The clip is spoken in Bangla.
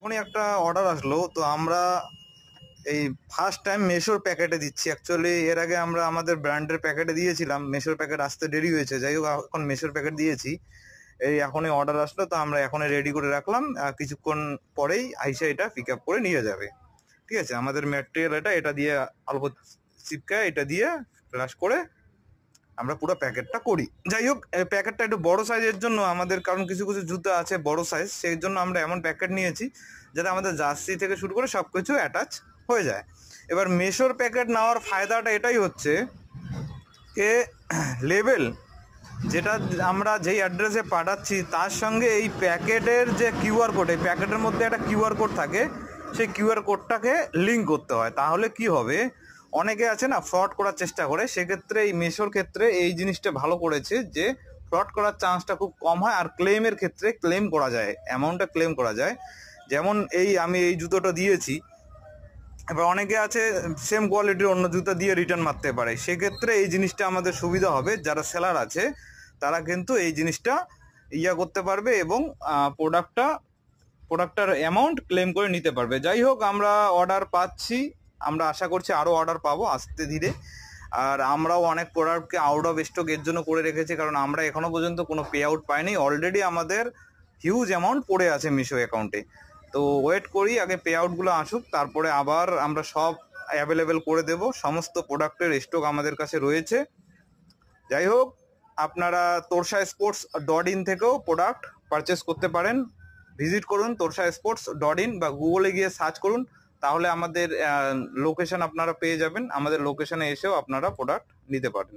এখনই একটা অর্ডার আসলো, তো আমরা এই ফার্স্ট টাইম মেশোর প্যাকেটে দিচ্ছি। অ্যাকচুয়ালি এর আগে আমরা আমাদের ব্র্যান্ডের প্যাকেটে দিয়েছিলাম, মেশোর প্যাকেট আসতে দেরি হয়েছে। যাই হোক, এখন মেশোর প্যাকেট দিয়েছি। এই এখনই অর্ডার আসলো, তো আমরা এখনই রেডি করে রাখলাম। কিছুক্ষণ পরেই আইসা এটা পিক আপ করে নিয়ে যাবে। ঠিক আছে, আমাদের ম্যাটেরিয়াল এটা দিয়ে অল্প চিপকায়, এটা দিয়ে ফ্ল্যাশ করে আমরা পুরো প্যাকেটটা করি। যাই হোক, প্যাকেটটা একটু বড় সাইজের জন্য আমাদের, কারণ কিছু কিছু জুতো আছে বড় সাইজ, সেই জন্য আমরা এমন প্যাকেট নিয়েছি যাতে আমাদের জার্সি থেকে শুরু করে সব কিছু অ্যাটাচ হয়ে যায়। এবার মেশোর প্যাকেট নেওয়ার ফায়দাটা এটাই হচ্ছে যে লেবেল যেটা আমরা যেই অ্যাড্রেসে পাঠাচ্ছি তার সঙ্গে এই প্যাকেটের যে কিউআর কোড, এই প্যাকেটের মধ্যে একটা কিউআর কোড থাকে, সেই কিউআর কোডটাকে লিঙ্ক করতে হয়। তাহলে কি হবে, অনেকে আছে না ফ্রড করার চেষ্টা করে, সেক্ষেত্রে এই মেশোর ক্ষেত্রে এই জিনিসটা ভালো করেছে যে ফ্রড করার চান্সটা খুব কম হয়। আর ক্লেমের ক্ষেত্রে ক্লেম করা যায়, অ্যামাউন্টটা ক্লেম করা যায়। যেমন আমি এই জুতোটা দিয়েছি, এবার অনেকে আছে সেম কোয়ালিটির অন্য জুতো দিয়ে রিটার্ন মারতে পারে, সেক্ষেত্রে এই জিনিসটা আমাদের সুবিধা হবে। যারা সেলার আছে তারা কিন্তু এই জিনিসটা করতে পারবে এবং প্রোডাক্টটার অ্যামাউন্ট ক্লেম করে নিতে পারবে। যাই হোক, আমরা অর্ডার পাচ্ছি, আমরা আশা করছি আরও অর্ডার পাবো আস্তে ধীরে। আর আমরাও অনেক প্রোডাক্টকে আউট অফ স্টক এর জন্য করে রেখেছি, কারণ আমরা এখনো পর্যন্ত কোনো পে আউট পাইনি। অলরেডি আমাদের হিউজ অ্যামাউন্ট পড়ে আছে মিশো অ্যাকাউন্টে। তো ওয়েট করি আগে পে আউটগুলো আসুক, তারপরে আবার আমরা সব অ্যাভেলেবেল করে দেব। সমস্ত প্রোডাক্টের স্টক আমাদের কাছে রয়েছে। যাই হোক, আপনারা torsasports.in থেকেও প্রোডাক্ট পারচেস করতে পারেন। ভিজিট করুন torsasports.in বা গুগলে গিয়ে সার্চ করুন, তাহলে আমাদের লোকেশন আপনারা পেয়ে যাবেন। আমাদের লোকেশনে এসেও আপনারা প্রোডাক্ট নিতে পারেন।